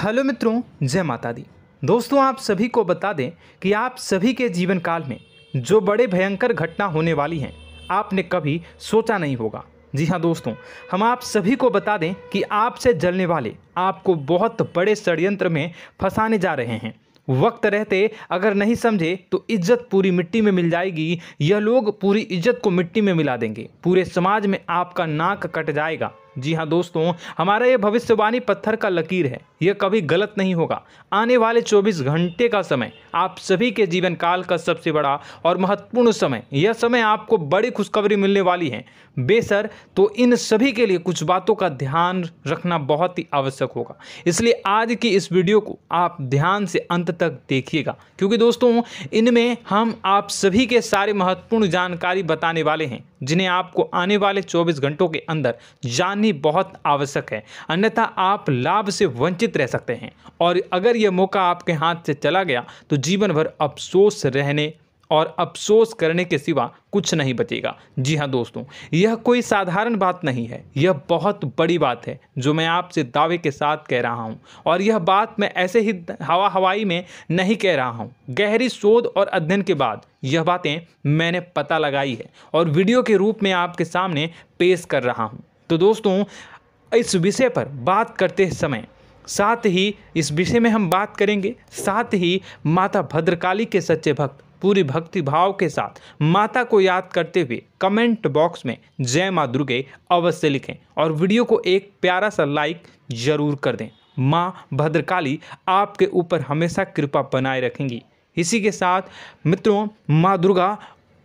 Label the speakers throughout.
Speaker 1: Hello मित्रों, जय माता दी। दोस्तों, आप सभी को बता दें कि आप सभी के जीवन काल में जो बड़े भयंकर घटना होने वाली हैं, आपने कभी सोचा नहीं होगा। जी हाँ दोस्तों, हम आप सभी को बता दें कि आपसे जलने वाले आपको बहुत बड़े षड्यंत्र में फंसाने जा रहे हैं। वक्त रहते अगर नहीं समझे तो इज्जत पूरी मिट्टी में मिल जाएगी। यह लोग पूरी इज्जत को मिट्टी में मिला देंगे। पूरे समाज में आपका नाक कट जाएगा। जी हाँ दोस्तों, हमारा ये भविष्यवाणी पत्थर का लकीर है, यह कभी गलत नहीं होगा। आने वाले 24 घंटे का समय आप सभी के जीवन काल का सबसे बड़ा और महत्वपूर्ण समय। यह समय आपको बड़ी खुशखबरी मिलने वाली है बेसर, तो इन सभी के लिए कुछ बातों का ध्यान रखना बहुत ही आवश्यक होगा। इसलिए आज की इस वीडियो को आप ध्यान से अंत तक देखिएगा, क्योंकि दोस्तों इनमें हम आप सभी के सारे महत्वपूर्ण जानकारी बताने वाले हैं, जिन्हें आपको आने वाले 24 घंटों के अंदर जाननी बहुत आवश्यक है। अन्यथा आप लाभ से वंचित रह सकते हैं, और अगर यह मौका आपके हाथ से चला गया तो जीवन भर अफसोस रहने और अफसोस करने के सिवा कुछ नहीं बचेगा। जी हाँ दोस्तों, यह कोई साधारण बात नहीं है, यह बहुत बड़ी बात है जो मैं आपसे दावे के साथ कह रहा हूँ। और यह बात मैं ऐसे ही हवाई में नहीं कह रहा हूँ। गहरी शोध और अध्ययन के बाद यह बातें मैंने पता लगाई है और वीडियो के रूप में आपके सामने पेश कर रहा हूँ। तो दोस्तों, इस विषय पर बात करते समय साथ ही इस विषय में हम बात करेंगे, साथ ही माता भद्रकाली के सच्चे भक्त पूरी भक्ति भाव के साथ माता को याद करते हुए कमेंट बॉक्स में जय माँ दुर्गे अवश्य लिखें और वीडियो को एक प्यारा सा लाइक जरूर कर दें। माँ भद्रकाली आपके ऊपर हमेशा कृपा बनाए रखेंगी। इसी के साथ मित्रों, माँ दुर्गा,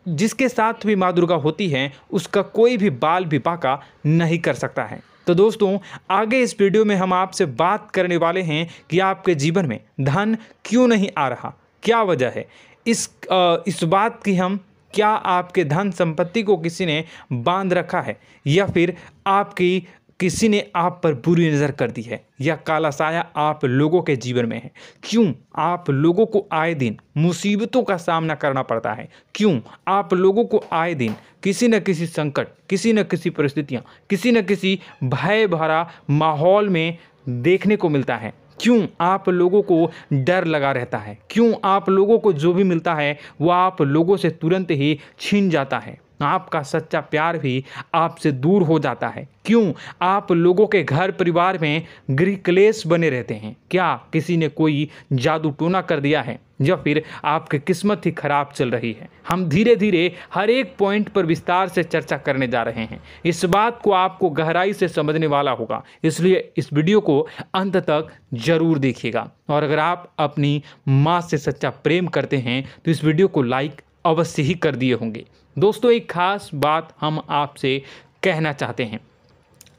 Speaker 1: जिसके साथ भी माँ दुर्गा होती हैं, उसका कोई भी बाल भी बांका नहीं कर सकता है। तो दोस्तों, आगे इस वीडियो में हम आपसे बात करने वाले हैं कि आपके जीवन में धन क्यों नहीं आ रहा, क्या वजह है इस बात की। हम क्या आपके धन संपत्ति को किसी ने बांध रखा है, या फिर आपकी किसी ने आप पर बुरी नज़र कर दी है, या काला साया आप लोगों के जीवन में है। क्यों आप लोगों को आए दिन मुसीबतों का सामना करना पड़ता है, क्यों आप लोगों को आए दिन किसी न किसी संकट, किसी न किसी परिस्थितियाँ, किसी न किसी भय भरा माहौल में देखने को मिलता है। क्यों आप लोगों को डर लगा रहता है, क्यों आप लोगों को जो भी मिलता है वो आप लोगों से तुरंत ही छीन जाता है, आपका सच्चा प्यार भी आपसे दूर हो जाता है। क्यों आप लोगों के घर परिवार में गृह क्लेश बने रहते हैं। क्या किसी ने कोई जादू टोना कर दिया है, या फिर आपकी किस्मत ही खराब चल रही है। हम धीरे धीरे हर एक पॉइंट पर विस्तार से चर्चा करने जा रहे हैं। इस बात को आपको गहराई से समझने वाला होगा, इसलिए इस वीडियो को अंत तक जरूर देखिएगा। और अगर आप अपनी माँ से सच्चा प्रेम करते हैं तो इस वीडियो को लाइक अवश्य ही कर दिए होंगे। दोस्तों, एक खास बात हम आपसे कहना चाहते हैं।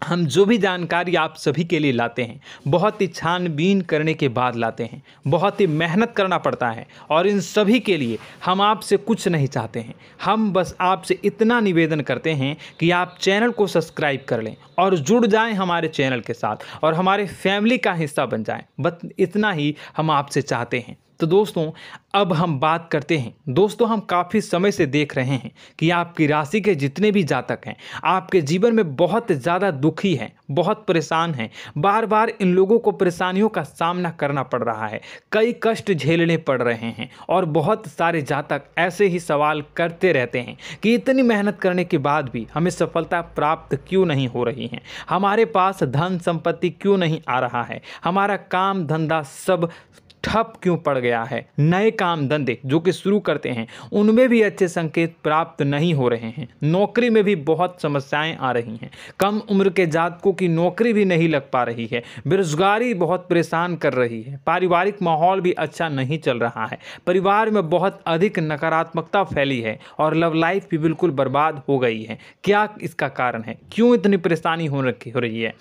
Speaker 1: हम जो भी जानकारी आप सभी के लिए लाते हैं, बहुत ही छानबीन करने के बाद लाते हैं, बहुत ही मेहनत करना पड़ता है, और इन सभी के लिए हम आपसे कुछ नहीं चाहते हैं। हम बस आपसे इतना निवेदन करते हैं कि आप चैनल को सब्सक्राइब कर लें और जुड़ जाएं हमारे चैनल के साथ और हमारे फैमिली का हिस्सा बन जाएं। बस इतना ही हम आपसे चाहते हैं। तो दोस्तों, अब हम बात करते हैं। दोस्तों, हम काफ़ी समय से देख रहे हैं कि आपकी राशि के जितने भी जातक हैं, आपके जीवन में बहुत ज़्यादा दुखी हैं, बहुत परेशान हैं। बार बार इन लोगों को परेशानियों का सामना करना पड़ रहा है, कई कष्ट झेलने पड़ रहे हैं, और बहुत सारे जातक ऐसे ही सवाल करते रहते हैं कि इतनी मेहनत करने के बाद भी हमें सफलता प्राप्त क्यों नहीं हो रही है, हमारे पास धन संपत्ति क्यों नहीं आ रहा है, हमारा काम धंधा सब ठप क्यों पड़ गया है। नए काम धंधे जो कि शुरू करते हैं उनमें भी अच्छे संकेत प्राप्त नहीं हो रहे हैं। नौकरी में भी बहुत समस्याएं आ रही हैं। कम उम्र के जातकों की नौकरी भी नहीं लग पा रही है। बेरोजगारी बहुत परेशान कर रही है। पारिवारिक माहौल भी अच्छा नहीं चल रहा है। परिवार में बहुत अधिक नकारात्मकता फैली है और लव लाइफ भी बिल्कुल बर्बाद हो गई है। क्या इसका कारण है, क्यों इतनी परेशानी हो रही है?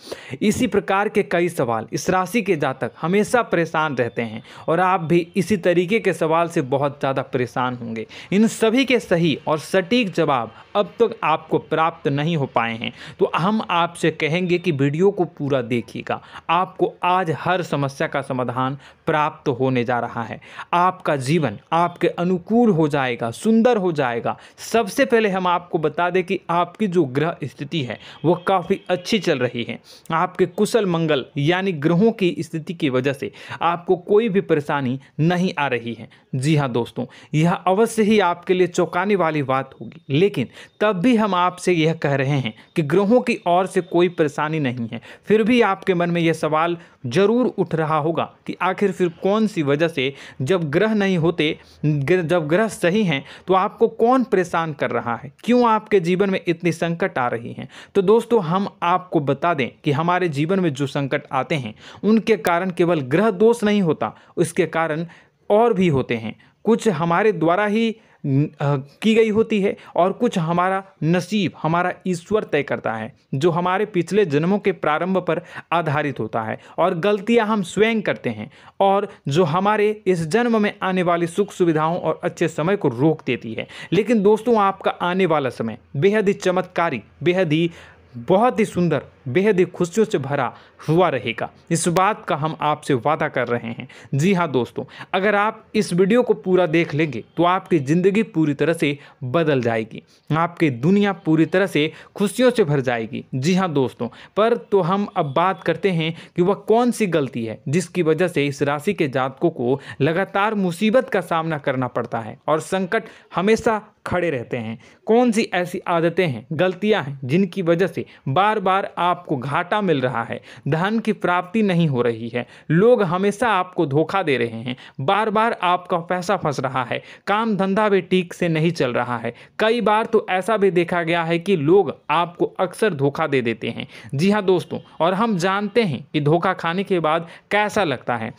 Speaker 1: इसी प्रकार के कई सवाल इस राशि के जातक हमेशा परेशान रहते हैं। और आप भी इसी तरीके के सवाल से बहुत ज़्यादा परेशान होंगे। इन सभी के सही और सटीक जवाब अब तक आपको प्राप्त नहीं हो पाए हैं, तो हम आपसे कहेंगे कि वीडियो को पूरा देखिएगा। आपको आज हर समस्या का समाधान प्राप्त होने जा रहा है। आपका जीवन आपके अनुकूल हो जाएगा, सुंदर हो जाएगा। सबसे पहले हम आपको बता दें कि आपकी जो ग्रह स्थिति है वो काफ़ी अच्छी चल रही है। आपके कुशल मंगल यानी ग्रहों की स्थिति की वजह से आपको कोई भी परेशानी नहीं आ रही है। जी हाँ दोस्तों, यह अवश्य ही आपके लिए चौंकाने वाली बात होगी, लेकिन तब भी हम आपसे यह कह रहे हैं कि ग्रहों की ओर से कोई परेशानी नहीं है। फिर भी आपके मन में यह सवाल जरूर उठ रहा होगा कि आखिर फिर कौन सी वजह से, जब ग्रह नहीं होते, जब ग्रह सही हैं, तो आपको कौन परेशान कर रहा है, क्यों आपके जीवन में इतनी संकट आ रही हैं। तो दोस्तों, हम आपको बता दें कि हमारे जीवन में जो संकट आते हैं उनके कारण केवल ग्रह दोष नहीं होता, उसके कारण और भी होते हैं। कुछ हमारे द्वारा ही की गई होती है और कुछ हमारा नसीब, हमारा ईश्वर तय करता है, जो हमारे पिछले जन्मों के प्रारंभ पर आधारित होता है। और गलतियां हम स्वयं करते हैं और जो हमारे इस जन्म में आने वाली सुख सुविधाओं और अच्छे समय को रोक देती है। लेकिन दोस्तों, आपका आने वाला समय बेहद ही चमत्कारी, बेहद ही बहुत ही सुंदर, बेहद ही खुशियों से भरा हुआ रहेगा। इस बात का हम आपसे वादा कर रहे हैं। जी हाँ दोस्तों, अगर आप इस वीडियो को पूरा देख लेंगे तो आपकी ज़िंदगी पूरी तरह से बदल जाएगी, आपकी दुनिया पूरी तरह से खुशियों से भर जाएगी। जी हाँ दोस्तों, पर तो हम अब बात करते हैं कि वह कौन सी गलती है जिसकी वजह से इस राशि के जातकों को लगातार मुसीबत का सामना करना पड़ता है और संकट हमेशा खड़े रहते हैं। कौन सी ऐसी आदतें हैं, गलतियां हैं जिनकी वजह से बार बार आपको घाटा मिल रहा है, धन की प्राप्ति नहीं हो रही है, लोग हमेशा आपको धोखा दे रहे हैं, बार बार आपका पैसा फंस रहा है, काम धंधा भी ठीक से नहीं चल रहा है। कई बार तो ऐसा भी देखा गया है कि लोग आपको अक्सर धोखा दे देते हैं। जी हाँ दोस्तों, और हम जानते हैं कि धोखा खाने के बाद कैसा लगता है।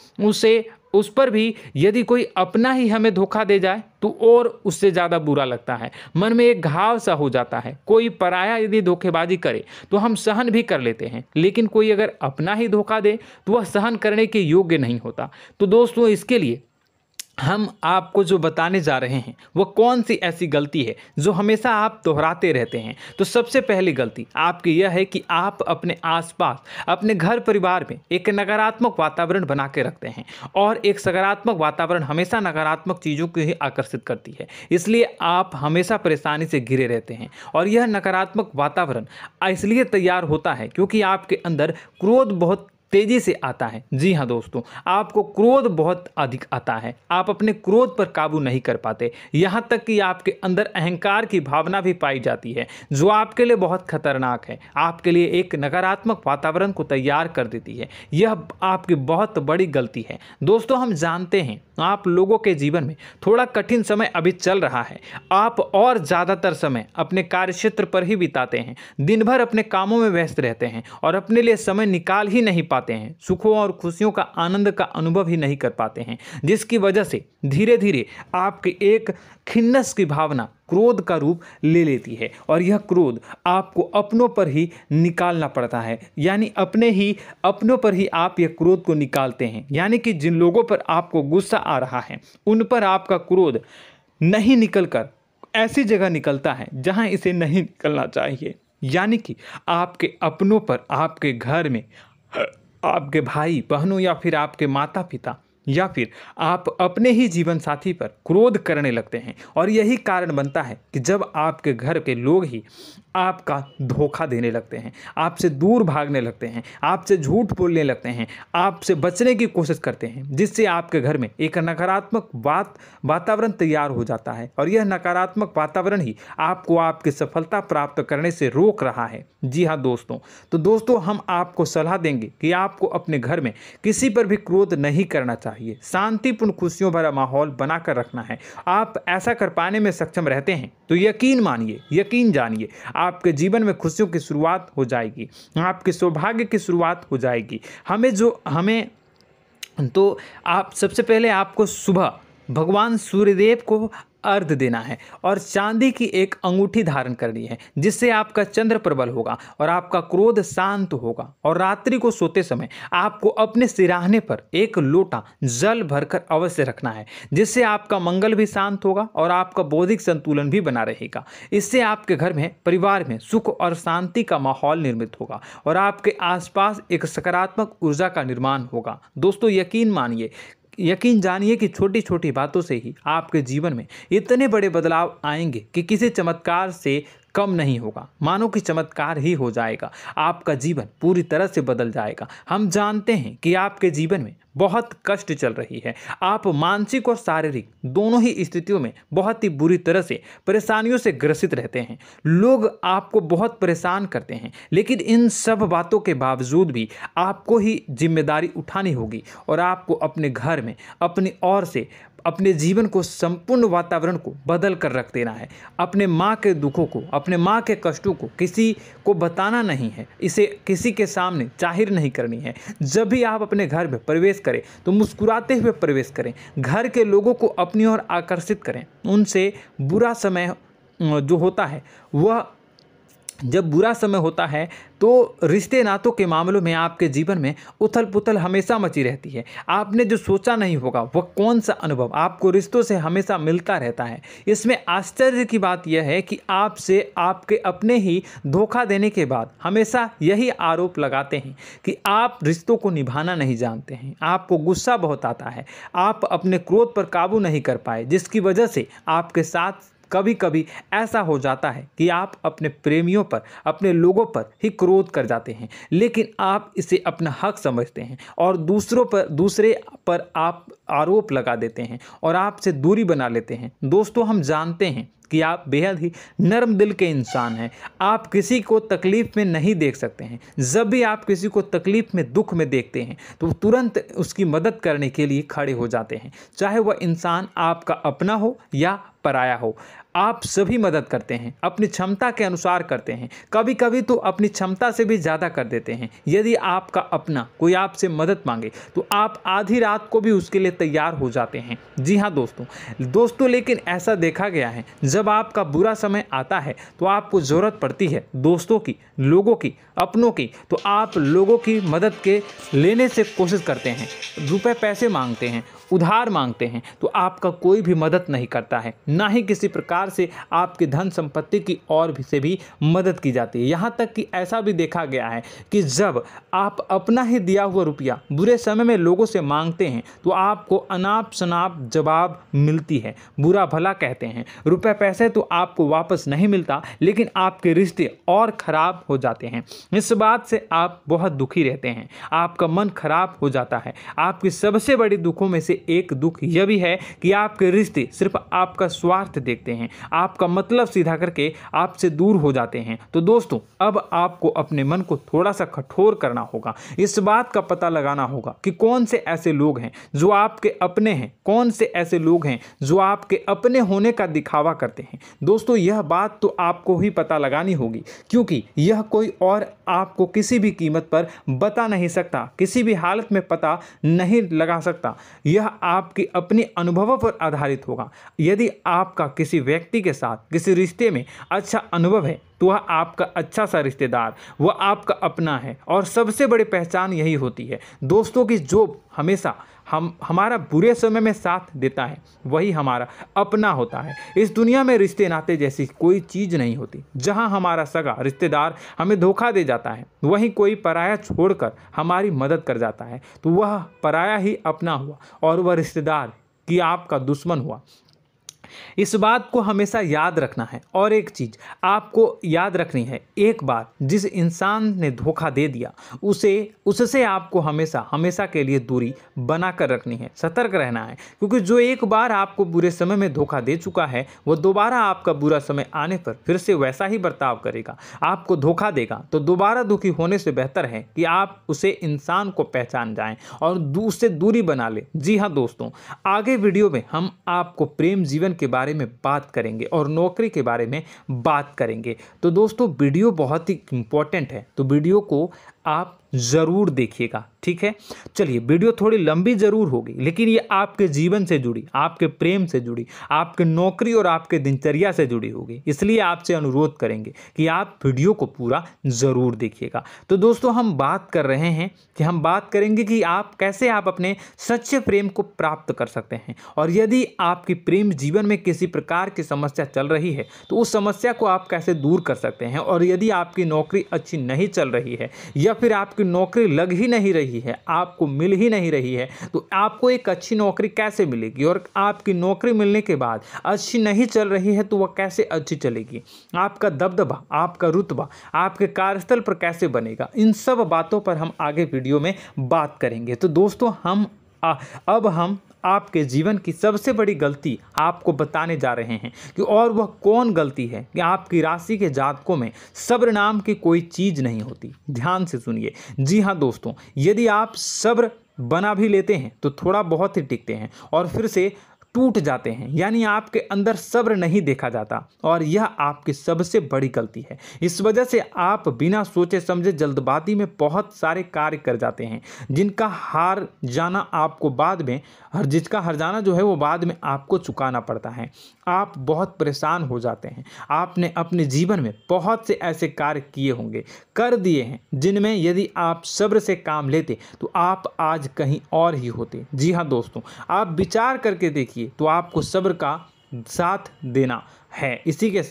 Speaker 1: उस पर भी यदि कोई अपना ही हमें धोखा दे जाए तो और उससे ज़्यादा बुरा लगता है, मन में एक घाव सा हो जाता है। कोई पराया यदि धोखेबाजी करे तो हम सहन भी कर लेते हैं, लेकिन कोई अगर अपना ही धोखा दे तो वह सहन करने के योग्य नहीं होता। तो दोस्तों, इसके लिए हम आपको जो बताने जा रहे हैं वो कौन सी ऐसी गलती है जो हमेशा आप दोहराते रहते हैं। तो सबसे पहली गलती आपकी यह है कि आप अपने आसपास, अपने घर परिवार में एक नकारात्मक वातावरण बना के रखते हैं, और एक सकारात्मक वातावरण हमेशा नकारात्मक चीज़ों को ही आकर्षित करती है। इसलिए आप हमेशा परेशानी से घिरे रहते हैं, और यह नकारात्मक वातावरण इसलिए तैयार होता है क्योंकि आपके अंदर क्रोध बहुत तेजी से आता है। जी हाँ दोस्तों, आपको क्रोध बहुत अधिक आता है, आप अपने क्रोध पर काबू नहीं कर पाते, यहाँ तक कि आपके अंदर अहंकार की भावना भी पाई जाती है, जो आपके लिए बहुत खतरनाक है, आपके लिए एक नकारात्मक वातावरण को तैयार कर देती है। यह आपकी बहुत बड़ी गलती है। दोस्तों, हम जानते हैं आप लोगों के जीवन में थोड़ा कठिन समय अभी चल रहा है। आप और ज़्यादातर समय अपने कार्यक्षेत्र पर ही बिताते हैं, दिन भर अपने कामों में व्यस्त रहते हैं और अपने लिए समय निकाल ही नहीं पाते हैं, सुखों और खुशियों का आनंद का अनुभव ही नहीं कर पाते हैं, जिसकी वजह से धीरे धीरे आपकी एक खिन्नस की भावना क्रोध का रूप ले लेती है, और यह क्रोध आपको अपनों पर ही निकालना पड़ता है। यानी अपनों पर ही आप यह क्रोध को निकालते हैं। यानी कि जिन लोगों पर आपको गुस्सा आ रहा है उन पर आपका क्रोध नहीं निकलकर ऐसी जगह निकलता है जहां इसे नहीं निकलना चाहिए। यानी कि आपके अपनों पर, आपके घर में आपके भाई बहनों या फिर आपके माता पिता या फिर आप अपने ही जीवन साथी पर क्रोध करने लगते हैं, और यही कारण बनता है कि जब आपके घर के लोग ही आपका धोखा देने लगते हैं, आपसे दूर भागने लगते हैं, आपसे झूठ बोलने लगते हैं, आपसे बचने की कोशिश करते हैं, जिससे आपके घर में एक नकारात्मक वातावरण तैयार हो जाता है, और यह नकारात्मक वातावरण ही आपको आपकी सफलता प्राप्त करने से रोक रहा है। जी हाँ दोस्तों, तो दोस्तों, हम आपको सलाह देंगे कि आपको अपने घर में किसी पर भी क्रोध नहीं करना चाहिए, शांतिपूर्ण खुशियों भरा माहौल बनाकर रखना है। आप ऐसा कर पाने में सक्षम रहते हैं तो यकीन मानिए, यकीन जानिए, आपके जीवन में खुशियों की शुरुआत हो जाएगी, आपके सौभाग्य की शुरुआत हो जाएगी। आप सबसे पहले आपको सुबह भगवान सूर्यदेव को अर्घ देना है और चांदी की एक अंगूठी धारण करनी है, जिससे आपका चंद्र प्रबल होगा और आपका क्रोध शांत होगा। और रात्रि को सोते समय आपको अपने सिराहने पर एक लोटा जल भरकर अवश्य रखना है, जिससे आपका मंगल भी शांत होगा और आपका बौद्धिक संतुलन भी बना रहेगा। इससे आपके घर में, परिवार में सुख और शांति का माहौल निर्मित होगा और आपके आसपास एक सकारात्मक ऊर्जा का निर्माण होगा। दोस्तों यकीन जानिए कि छोटी छोटी बातों से ही आपके जीवन में इतने बड़े बदलाव आएंगे कि किसी चमत्कार से कम नहीं होगा। मानो कि चमत्कार ही हो जाएगा, आपका जीवन पूरी तरह से बदल जाएगा। हम जानते हैं कि आपके जीवन में बहुत कष्ट चल रही है, आप मानसिक और शारीरिक दोनों ही स्थितियों में बहुत ही बुरी तरह से परेशानियों से ग्रसित रहते हैं। लोग आपको बहुत परेशान करते हैं, लेकिन इन सब बातों के बावजूद भी आपको ही जिम्मेदारी उठानी होगी और आपको अपने घर में अपनी ओर से अपने जीवन को, संपूर्ण वातावरण को बदल कर रख देना है। अपने माँ के दुखों को, अपने माँ के कष्टों को किसी को बताना नहीं है, इसे किसी के सामने जाहिर नहीं करनी है। जब भी आप अपने घर में प्रवेश करें तो मुस्कुराते हुए प्रवेश करें, घर के लोगों को अपनी ओर आकर्षित करें। उनसे बुरा समय जो होता है वह जब बुरा समय होता है तो रिश्ते नातों के मामलों में आपके जीवन में उथल पुथल हमेशा मची रहती है। आपने जो सोचा नहीं होगा वह कौन सा अनुभव आपको रिश्तों से हमेशा मिलता रहता है। इसमें आश्चर्य की बात यह है कि आपसे आपके अपने ही धोखा देने के बाद हमेशा यही आरोप लगाते हैं कि आप रिश्तों को निभाना नहीं जानते हैं। आपको गुस्सा बहुत आता है, आप अपने क्रोध पर काबू नहीं कर पाए, जिसकी वजह से आपके साथ कभी कभी ऐसा हो जाता है कि आप अपने प्रेमियों पर, अपने लोगों पर ही क्रोध कर जाते हैं, लेकिन आप इसे अपना हक समझते हैं और दूसरे पर आप आरोप लगा देते हैं और आपसे दूरी बना लेते हैं। दोस्तों हम जानते हैं कि आप बेहद ही नर्म दिल के इंसान हैं। आप किसी को तकलीफ़ में नहीं देख सकते हैं। जब भी आप किसी को तकलीफ़ में, दुख में देखते हैं तो तुरंत उसकी मदद करने के लिए खड़े हो जाते हैं, चाहे वह इंसान आपका अपना हो या पराया हो। आप सभी मदद करते हैं, अपनी क्षमता के अनुसार करते हैं, कभी कभी तो अपनी क्षमता से भी ज़्यादा कर देते हैं। यदि आपका अपना कोई आपसे मदद मांगे तो आप आधी रात को भी उसके लिए तैयार हो जाते हैं। जी हाँ दोस्तों, लेकिन ऐसा देखा गया है जब आपका बुरा समय आता है तो आपको ज़रूरत पड़ती है दोस्तों की, लोगों की, अपनों की, तो आप लोगों की मदद के लेने से कोशिश करते हैं, रुपए पैसे मांगते हैं, उधार मांगते हैं, तो आपका कोई भी मदद नहीं करता है, ना ही किसी प्रकार से आपकी धन संपत्ति की और भी से भी मदद की जाती है। यहाँ तक कि ऐसा भी देखा गया है कि जब आप अपना ही दिया हुआ रुपया बुरे समय में लोगों से मांगते हैं तो आपको अनाप शनाप जवाब मिलती है, बुरा भला कहते हैं। रुपए पैसे तो आपको वापस नहीं मिलता, लेकिन आपके रिश्ते और खराब हो जाते हैं। इस बात से आप बहुत दुखी रहते हैं, आपका मन खराब हो जाता है। आपकी सबसे बड़ी दुखों में से एक दुख यह भी है कि आपके रिश्ते सिर्फ आपका स्वार्थ देखते हैं, आपका मतलब सीधा करके आपसे दूर हो जाते हैं। तो दोस्तों अब आपको अपने मन को थोड़ा सा कठोर करना होगा, इस बात का पता लगाना होगा कि कौन से ऐसे लोग हैं जो आपके अपने हैं, कौन से ऐसे लोग हैं जो आपके अपने होने का दिखावा करते हैं। दोस्तों यह बात तो आपको ही पता लगानी होगी, क्योंकि यह कोई और आपको किसी भी कीमत पर बता नहीं सकता, किसी भी हालत में पता नहीं लगा सकता। यह आपके अपने अनुभवों पर आधारित होगा। यदि आपका किसी व्यक्ति के साथ किसी रिश्ते में अच्छा अनुभव है तो वह आपका अच्छा सा रिश्तेदार, वह आपका अपना है। और सबसे बड़ी पहचान यही होती है दोस्तों की जो हमेशा हमारा बुरे समय में साथ देता है वही हमारा अपना होता है। इस दुनिया में रिश्ते नाते जैसी कोई चीज़ नहीं होती। जहां हमारा सगा रिश्तेदार हमें धोखा दे जाता है, वहीं कोई पराया छोड़कर हमारी मदद कर जाता है तो वह पराया ही अपना हुआ और वह रिश्तेदार की आपका दुश्मन हुआ। इस बात को हमेशा याद रखना है। और एक चीज़ आपको याद रखनी है, एक बार जिस इंसान ने धोखा दे दिया उससे आपको हमेशा हमेशा के लिए दूरी बना कर रखनी है, सतर्क रहना है। क्योंकि जो एक बार आपको बुरे समय में धोखा दे चुका है वह दोबारा आपका बुरा समय आने पर फिर से वैसा ही बर्ताव करेगा, आपको धोखा देगा। तो दोबारा दुखी होने से बेहतर है कि आप उसे इंसान को पहचान जाएं और उससे दूरी बना लें। जी हाँ दोस्तों, आगे वीडियो में हम आपको प्रेम जीवन के बारे में बात करेंगे और नौकरी के बारे में बात करेंगे। तो दोस्तों वीडियो बहुत ही इम्पोर्टेंट है, तो वीडियो को आप ज़रूर देखिएगा, ठीक है। चलिए, वीडियो थोड़ी लंबी ज़रूर होगी, लेकिन ये आपके जीवन से जुड़ी, आपके प्रेम से जुड़ी, आपके नौकरी और आपके दिनचर्या से जुड़ी होगी, इसलिए आपसे अनुरोध करेंगे कि आप वीडियो को पूरा ज़रूर देखिएगा। तो दोस्तों, हम बात कर रहे हैं कि हम बात करेंगे कि आप कैसे आप अपने सच्चे प्रेम को प्राप्त कर सकते हैं, और यदि आपकी प्रेम जीवन में किसी प्रकार की समस्या चल रही है तो उस समस्या को आप कैसे दूर कर सकते हैं, और यदि आपकी नौकरी अच्छी नहीं चल रही है या फिर आपकी नौकरी लग ही नहीं रही है, आपको मिल ही नहीं रही है, तो आपको एक अच्छी नौकरी कैसे मिलेगी, और आपकी नौकरी मिलने के बाद अच्छी नहीं चल रही है तो वह कैसे अच्छी चलेगी, आपका दबदबा, आपका रुतबा आपके कार्यस्थल पर कैसे बनेगा, इन सब बातों पर हम आगे वीडियो में बात करेंगे। तो दोस्तों, अब हम आपके जीवन की सबसे बड़ी गलती आपको बताने जा रहे हैं कि और वह कौन गलती है कि आपकी राशि के जातकों में सब्र नाम की कोई चीज़ नहीं होती। ध्यान से सुनिए। जी हाँ दोस्तों, यदि आप सब्र बना भी लेते हैं तो थोड़ा बहुत ही टिकते हैं और फिर से टूट जाते हैं, यानी आपके अंदर सब्र नहीं देखा जाता, और यह आपकी सबसे बड़ी गलती है। इस वजह से आप बिना सोचे समझे जल्दबाजी में बहुत सारे कार्य कर जाते हैं, जिनका हार जाना आपको बाद में, जिसका हर जाना जो है वो बाद में आपको चुकाना पड़ता है। आप बहुत परेशान हो जाते हैं। आपने अपने जीवन में बहुत से ऐसे कार्य किए होंगे, कर दिए हैं, जिनमें यदि आप सब्र से काम लेते तो आप आज कहीं और ही होते। जी हाँ दोस्तों, आप विचार करके देखिए तो आपको सब्र का साथ देना है। इसी के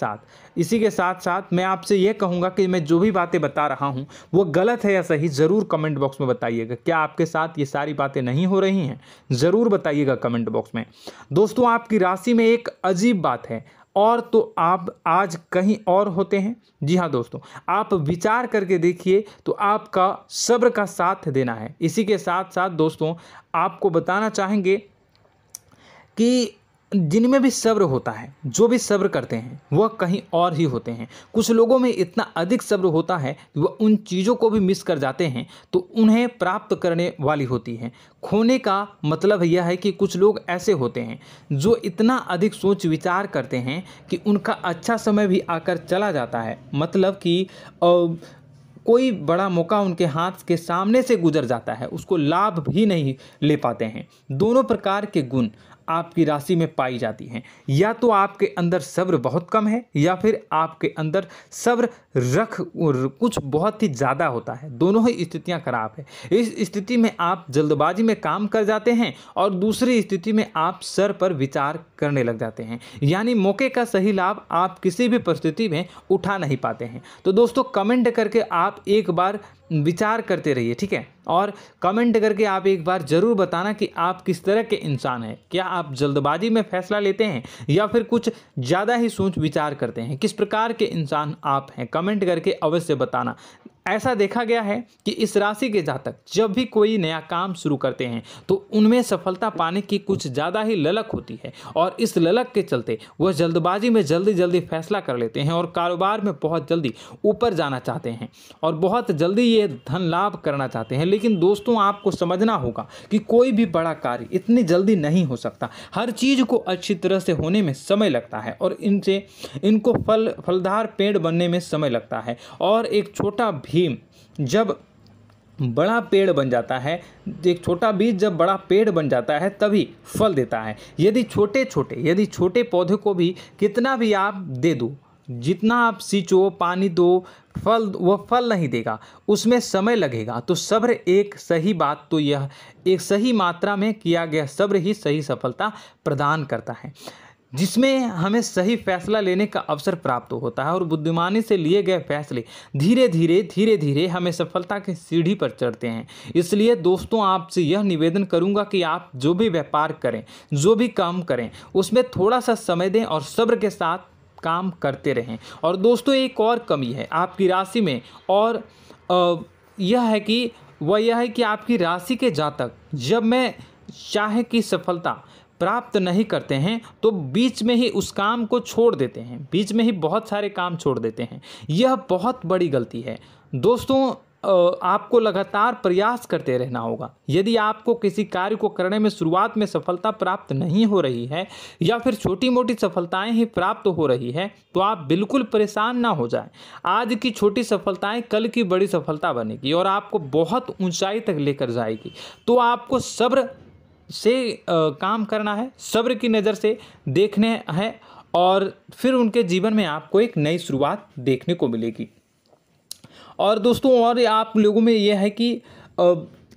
Speaker 1: साथ साथ मैं आपसे ये कहूँगा कि मैं जो भी बातें बता रहा हूँ वो गलत है या सही, ज़रूर कमेंट बॉक्स में बताइएगा। क्या आपके साथ ये सारी बातें नहीं हो रही हैं, ज़रूर बताइएगा कमेंट बॉक्स में। दोस्तों, आपकी राशि में एक अजीब बात है, और तो आप आज कहीं और होते हैं। जी हाँ दोस्तों, आप विचार करके देखिए तो आपका सब्र का साथ देना है। इसी के साथ साथ दोस्तों, आपको बताना चाहेंगे कि जिनमें भी सब्र होता है, जो भी सब्र करते हैं वह कहीं और ही होते हैं। कुछ लोगों में इतना अधिक सब्र होता है कि वह उन चीज़ों को भी मिस कर जाते हैं तो उन्हें प्राप्त करने वाली होती हैं। खोने का मतलब यह है कि कुछ लोग ऐसे होते हैं जो इतना अधिक सोच विचार करते हैं कि उनका अच्छा समय भी आकर चला जाता है, मतलब कि कोई बड़ा मौका उनके हाथ के सामने से गुजर जाता है, उसको लाभ भी नहीं ले पाते हैं। दोनों प्रकार के गुण आपकी राशि में पाई जाती हैं। या तो आपके अंदर सब्र बहुत कम है, या फिर आपके अंदर सब्र कुछ बहुत ही ज़्यादा होता है। दोनों ही स्थितियां खराब है। इस स्थिति में आप जल्दबाजी में काम कर जाते हैं, और दूसरी स्थिति में आप सर पर विचार करने लग जाते हैं, यानी मौके का सही लाभ आप किसी भी परिस्थिति में उठा नहीं पाते हैं। तो दोस्तों, कमेंट करके आप एक बार विचार करते रहिए, ठीक है, और कमेंट करके आप एक बार ज़रूर बताना कि आप किस तरह के इंसान हैं। क्या आप जल्दबाजी में फैसला लेते हैं या फिर कुछ ज़्यादा ही सोच विचार करते हैं? किस प्रकार के इंसान आप हैं, कमेंट करके अवश्य बताना। ऐसा देखा गया है कि इस राशि के जातक जब भी कोई नया काम शुरू करते हैं तो उनमें सफलता पाने की कुछ ज़्यादा ही ललक होती है, और इस ललक के चलते वह जल्दबाजी में जल्दी फैसला कर लेते हैं, और कारोबार में बहुत जल्दी ऊपर जाना चाहते हैं, और बहुत जल्दी ये धन लाभ करना चाहते हैं। लेकिन दोस्तों, आपको समझना होगा कि कोई भी बड़ा कार्य इतनी जल्दी नहीं हो सकता। हर चीज़ को अच्छी तरह से होने में समय लगता है, और इनको फलदार पेड़ बनने में समय लगता है। और एक छोटा भीम जब बड़ा पेड़ बन जाता है, एक छोटा बीज जब बड़ा पेड़ बन जाता है तभी फल देता है। यदि छोटे पौधे को भी कितना भी आप दे दो, जितना आप सींचो, पानी दो, वह फल नहीं देगा, उसमें समय लगेगा। तो सब्र एक सही बात, तो यह एक सही मात्रा में किया गया सब्र ही सही सफलता प्रदान करता है, जिसमें हमें सही फैसला लेने का अवसर प्राप्त होता है, और बुद्धिमानी से लिए गए फैसले धीरे धीरे हमें सफलता की सीढ़ी पर चढ़ते हैं। इसलिए दोस्तों, आपसे यह निवेदन करूंगा कि आप जो भी व्यापार करें, जो भी काम करें, उसमें थोड़ा सा समय दें और सब्र के साथ काम करते रहें। और दोस्तों, एक और कमी है आपकी राशि में, और यह है कि आपकी राशि के जातक जब मैं चाहे कि सफलता प्राप्त नहीं करते हैं तो बीच में ही उस काम को छोड़ देते हैं, बीच में ही बहुत सारे काम छोड़ देते हैं। यह बहुत बड़ी गलती है दोस्तों। आपको लगातार प्रयास करते रहना होगा। यदि आपको किसी कार्य को करने में शुरुआत में सफलता प्राप्त नहीं हो रही है या फिर छोटी मोटी सफलताएं ही प्राप्त हो रही है तो आप बिल्कुल परेशान ना हो जाएं। आज की छोटी सफलताएं कल की बड़ी सफलता बनेगी और आपको बहुत ऊंचाई तक लेकर जाएगी। तो आपको सब्र से काम करना है, सब्र की नज़र से देखने हैं और फिर उनके जीवन में आपको एक नई शुरुआत देखने को मिलेगी। और दोस्तों और आप लोगों में यह है कि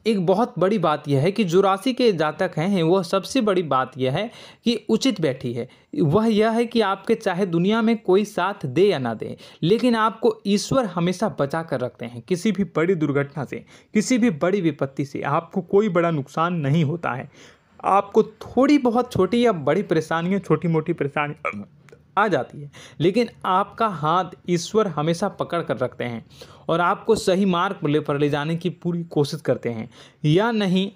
Speaker 1: एक बहुत बड़ी बात यह है कि जो राशि के जातक हैं वह सबसे बड़ी बात यह है कि उचित बैठी है। वह यह है कि आपके चाहे दुनिया में कोई साथ दे या ना दे, लेकिन आपको ईश्वर हमेशा बचा कर रखते हैं। किसी भी बड़ी दुर्घटना से, किसी भी बड़ी विपत्ति से आपको कोई बड़ा नुकसान नहीं होता है। आपको थोड़ी बहुत छोटी या बड़ी परेशानियाँ, छोटी मोटी परेशानी आ जाती है, लेकिन आपका हाथ ईश्वर हमेशा पकड़ कर रखते हैं और आपको सही मार्ग पर ले जाने की पूरी कोशिश करते हैं। या नहीं,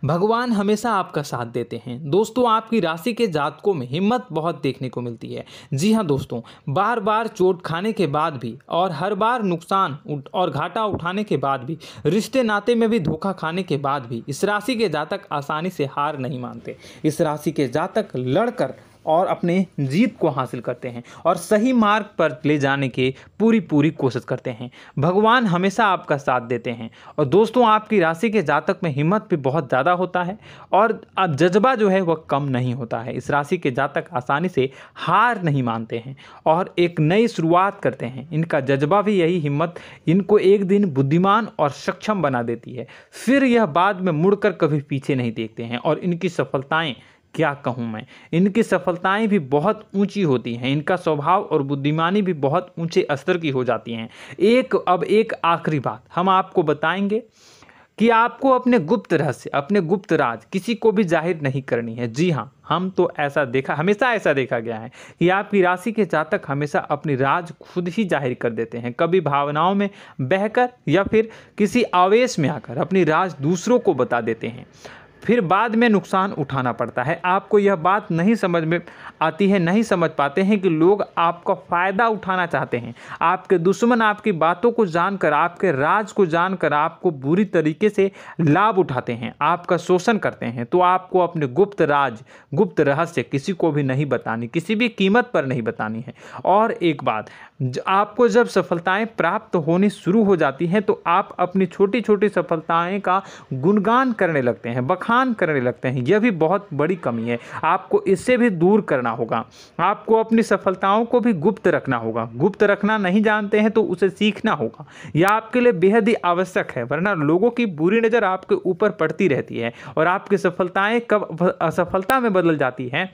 Speaker 1: भगवान हमेशा आपका साथ देते हैं। दोस्तों आपकी राशि के जातकों में हिम्मत बहुत देखने को मिलती है। जी हाँ दोस्तों, बार बार चोट खाने के बाद भी और हर बार नुकसान और घाटा उठाने के बाद भी, रिश्ते नाते में भी धोखा खाने के बाद भी इस राशि के जातक आसानी से हार नहीं मानते। इस राशि के जातक लड़कर और अपने जीत को हासिल करते हैं और सही मार्ग पर ले जाने की पूरी कोशिश करते हैं। भगवान हमेशा आपका साथ देते हैं। और दोस्तों आपकी राशि के जातक में हिम्मत भी बहुत ज़्यादा होता है और अब जज्बा जो है वह कम नहीं होता है। इस राशि के जातक आसानी से हार नहीं मानते हैं और एक नई शुरुआत करते हैं। इनका जज्बा भी यही हिम्मत इनको एक दिन बुद्धिमान और सक्षम बना देती है। फिर यह बाद में मुड़कर कभी पीछे नहीं देखते हैं और इनकी सफलताएं, क्या कहूँ मैं, इनकी सफलताएं भी बहुत ऊंची होती हैं। इनका स्वभाव और बुद्धिमानी भी बहुत ऊंचे स्तर की हो जाती हैं। अब एक आखिरी बात हम आपको बताएंगे कि आपको अपने गुप्त रहस्य, अपने गुप्त राज किसी को भी जाहिर नहीं करनी है। जी हाँ, हमेशा ऐसा देखा गया है कि आपकी राशि के जातक हमेशा अपनी राज खुद ही जाहिर कर देते हैं। कभी भावनाओं में बहकर या फिर किसी आवेश में आकर अपनी राज दूसरों को बता देते हैं, फिर बाद में नुकसान उठाना पड़ता है। आपको यह बात नहीं समझ में आती है, नहीं समझ पाते हैं कि लोग आपका फ़ायदा उठाना चाहते हैं। आपके दुश्मन आपकी बातों को जानकर, आपके राज को जानकर आपको बुरी तरीके से लाभ उठाते हैं, आपका शोषण करते हैं। तो आपको अपने गुप्त राज, गुप्त रहस्य किसी को भी नहीं बतानी, किसी भी कीमत पर नहीं बतानी है। और एक बात, आपको जब सफलताएं प्राप्त होनी शुरू हो जाती हैं तो आप अपनी छोटी छोटी सफलताएं का गुणगान करने लगते हैं, बखान करने लगते हैं। यह भी बहुत बड़ी कमी है, आपको इससे भी दूर करना होगा। आपको अपनी सफलताओं को भी गुप्त रखना होगा। गुप्त रखना नहीं जानते हैं तो उसे सीखना होगा। यह आपके लिए बेहद ही आवश्यक है, वरना लोगों की बुरी नज़र आपके ऊपर पड़ती रहती है और आपकी सफलताएं कब असफलता में बदल जाती हैं,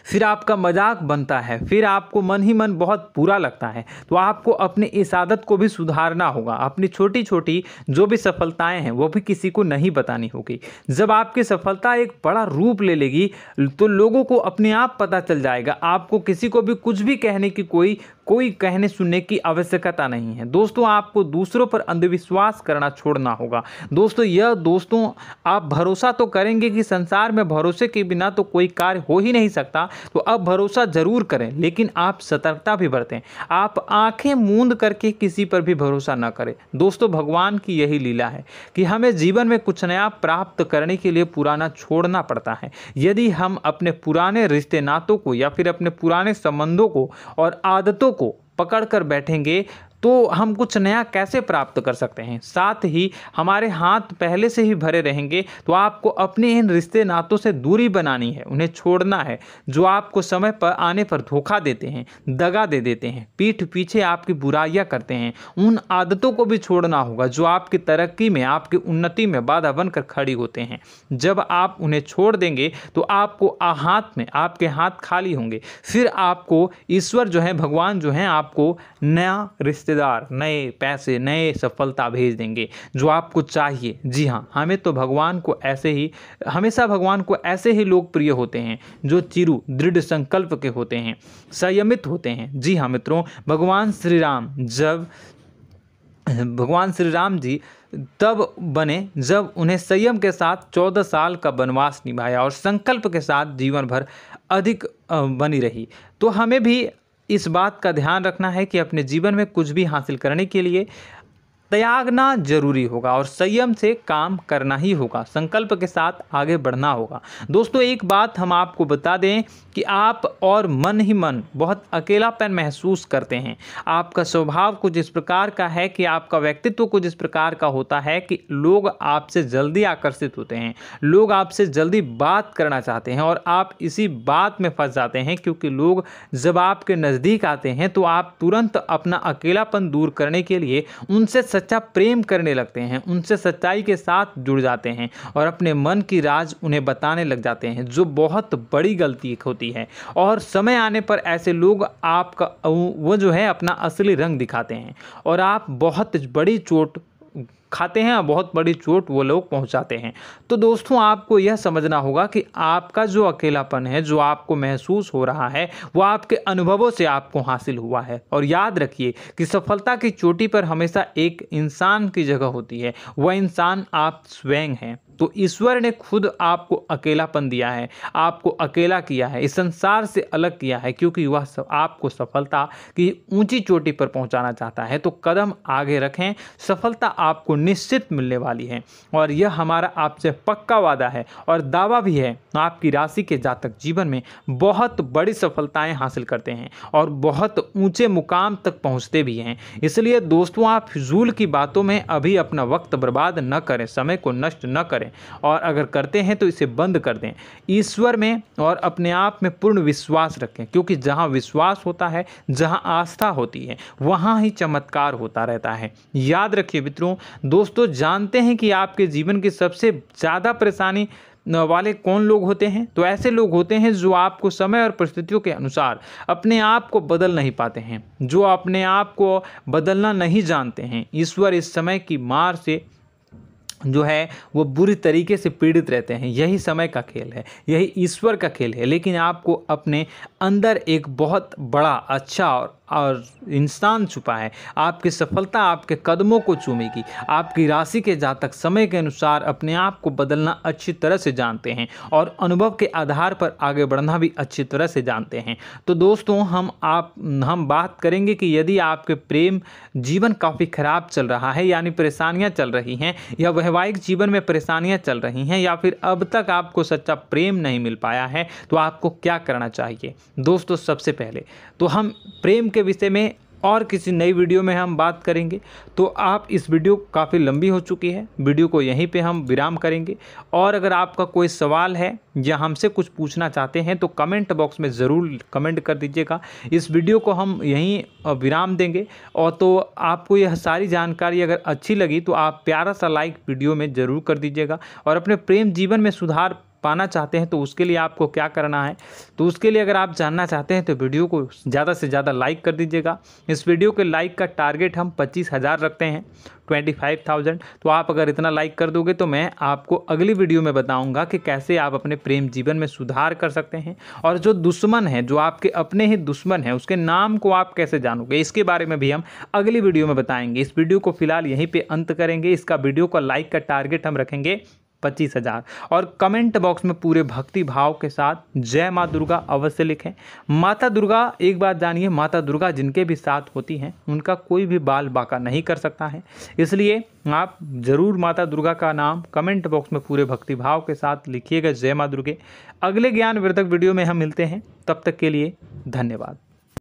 Speaker 1: फिर आपका मजाक बनता है, फिर आपको मन ही मन बहुत बुरा लगता है। तो आपको अपनी इस आदत को भी सुधारना होगा। अपनी छोटी छोटी जो भी सफलताएं हैं वो भी किसी को नहीं बतानी होगी। जब आपकी सफलता एक बड़ा रूप ले लेगी तो लोगों को अपने आप पता चल जाएगा। आपको किसी को भी कुछ भी कहने की कोई कहने सुनने की आवश्यकता नहीं है। दोस्तों आपको दूसरों पर अंधविश्वास करना छोड़ना होगा। दोस्तों आप भरोसा तो करेंगे कि संसार में भरोसे के बिना तो कोई कार्य हो ही नहीं सकता, तो अब भरोसा जरूर करें, लेकिन आप सतर्कता भी बरतें। आप आंखें मूंद करके किसी पर भी भरोसा न करें। दोस्तों भगवान की यही लीला है कि हमें जीवन में कुछ नया प्राप्त करने के लिए पुराना छोड़ना पड़ता है। यदि हम अपने पुराने रिश्ते नातों को या फिर अपने पुराने संबंधों को और आदतों को पकड़ कर बैठेंगे तो हम कुछ नया कैसे प्राप्त कर सकते हैं। साथ ही हमारे हाथ पहले से ही भरे रहेंगे। तो आपको अपने इन रिश्ते नातों से दूरी बनानी है, उन्हें छोड़ना है। जो आपको समय पर आने पर धोखा देते हैं, दगा दे देते हैं, पीठ पीछे आपकी बुराइयां करते हैं, उन आदतों को भी छोड़ना होगा जो आपकी तरक्की में, आपकी उन्नति में बाधा बनकर खड़ी होते हैं। जब आप उन्हें छोड़ देंगे तो आपको आपके हाथ खाली होंगे। फिर आपको ईश्वर जो है, भगवान जो है, आपको नया रिश्तेदार, नए पैसे, नए सफलता भेज देंगे जो आपको चाहिए। जी हाँ, हमेशा भगवान को ऐसे ही लोग प्रिय होते हैं जो चिरु दृढ़ संकल्प के होते हैं, संयमित होते हैं। जी हाँ मित्रों, भगवान श्री राम जी तब बने जब उन्हें संयम के साथ 14 साल का वनवास निभाया और संकल्प के साथ जीवन भर अधिक बनी रही। तो हमें भी इस बात का ध्यान रखना है कि अपने जीवन में कुछ भी हासिल करने के लिए त्यागना जरूरी होगा और संयम से काम करना ही होगा, संकल्प के साथ आगे बढ़ना होगा। दोस्तों एक बात हम आपको बता दें कि आप और मन ही मन बहुत अकेलापन महसूस करते हैं। आपका स्वभाव कुछ इस प्रकार का है कि आपका व्यक्तित्व कुछ इस प्रकार का होता है कि लोग आपसे जल्दी आकर्षित होते हैं, लोग आपसे जल्दी बात करना चाहते हैं और आप इसी बात में फंस जाते हैं, क्योंकि लोग जब आपके नज़दीक आते हैं तो आप तुरंत अपना अकेलापन दूर करने के लिए उनसे सच्चा प्रेम करने लगते हैं, उनसे सच्चाई के साथ जुड़ जाते हैं और अपने मन की राज उन्हें बताने लग जाते हैं, जो बहुत बड़ी गलती होती है। और समय आने पर ऐसे लोग आपका वो जो है अपना असली रंग दिखाते हैं और आप बहुत बड़ी चोट खाते हैं और बहुत बड़ी चोट वो लोग पहुंचाते हैं। तो दोस्तों आपको यह समझना होगा कि आपका जो अकेलापन है, जो आपको महसूस हो रहा है, वो आपके अनुभवों से आपको हासिल हुआ है। और याद रखिए कि सफलता की चोटी पर हमेशा एक इंसान की जगह होती है, वह इंसान आप स्वयं हैं। तो ईश्वर ने खुद आपको अकेलापन दिया है, आपको अकेला किया है, इस संसार से अलग किया है, क्योंकि वह आपको सफलता की ऊंची चोटी पर पहुंचाना चाहता है। तो कदम आगे रखें, सफलता आपको निश्चित मिलने वाली है और यह हमारा आपसे पक्का वादा है और दावा भी है। आपकी राशि के जातक जीवन में बहुत बड़ी सफलताएं हासिल करते हैं और बहुत ऊंचे मुकाम तक पहुंचते भी हैं। इसलिए दोस्तों आप फिजूल की बातों में अभी अपना वक्त बर्बाद न करें, समय को नष्ट न करें और अगर करते हैं तो इसे बंद कर दें। ईश्वर में और अपने आप में पूर्ण विश्वास रखें, क्योंकि जहां विश्वास होता है, जहां आस्था होती है, वहां ही चमत्कार होता रहता है। याद रखिए मित्रों, दोस्तों जानते हैं कि आपके जीवन की सबसे ज़्यादा परेशानी वाले कौन लोग होते हैं? तो ऐसे लोग होते हैं जो आपको समय और परिस्थितियों के अनुसार अपने आप को बदल नहीं पाते हैं, जो अपने आप को बदलना नहीं जानते हैं। ईश्वर इस समय की मार से जो है वो बुरी तरीके से पीड़ित रहते हैं। यही समय का खेल है, यही ईश्वर का खेल है। लेकिन आपको अपने अंदर एक बहुत बड़ा अच्छा और इंसान छुपा है। आपकी सफलता आपके कदमों को चूमेगी। आपकी राशि के जातक समय के अनुसार अपने आप को बदलना अच्छी तरह से जानते हैं और अनुभव के आधार पर आगे बढ़ना भी अच्छी तरह से जानते हैं। तो दोस्तों हम बात करेंगे कि यदि आपके प्रेम जीवन काफ़ी खराब चल रहा है, यानी परेशानियां चल रही हैं, या वैवाहिक जीवन में परेशानियां चल रही हैं, या फिर अब तक आपको सच्चा प्रेम नहीं मिल पाया है, तो आपको क्या करना चाहिए। दोस्तों सबसे पहले तो हम प्रेम के विषय में और किसी नई वीडियो में हम बात करेंगे। तो आप इस वीडियो काफ़ी लंबी हो चुकी है, वीडियो को यहीं पे हम विराम करेंगे। और अगर आपका कोई सवाल है या हमसे कुछ पूछना चाहते हैं तो कमेंट बॉक्स में ज़रूर कमेंट कर दीजिएगा। इस वीडियो को हम यहीं विराम देंगे। और तो आपको यह सारी जानकारी अगर अच्छी लगी तो आप प्यारा सा लाइक वीडियो में ज़रूर कर दीजिएगा। और अपने प्रेम जीवन में सुधार पाना चाहते हैं तो उसके लिए आपको क्या करना है, तो उसके लिए अगर आप जानना चाहते हैं तो वीडियो को ज़्यादा से ज़्यादा लाइक कर दीजिएगा। इस वीडियो के लाइक का टारगेट हम 25,000 रखते हैं, 25,000। तो आप अगर इतना लाइक कर दोगे तो मैं आपको अगली वीडियो में बताऊंगा कि कैसे आप अपने प्रेम जीवन में सुधार कर सकते हैं। और जो दुश्मन है, जो आपके अपने ही दुश्मन है, उसके नाम को आप कैसे जानोगे, इसके बारे में भी हम अगली वीडियो में बताएंगे। इस वीडियो को फिलहाल यहीं पर अंत करेंगे। इसका वीडियो का लाइक का टारगेट हम रखेंगे 25,000। और कमेंट बॉक्स में पूरे भक्ति भाव के साथ जय माँ दुर्गा अवश्य लिखें। माता दुर्गा, एक बात जानिए, माता दुर्गा जिनके भी साथ होती हैं उनका कोई भी बाल बाका नहीं कर सकता है। इसलिए आप ज़रूर माता दुर्गा का नाम कमेंट बॉक्स में पूरे भक्ति भाव के साथ लिखिएगा, जय माँ दुर्गे। अगले ज्ञानवर्धक वीडियो में हम मिलते हैं, तब तक के लिए धन्यवाद।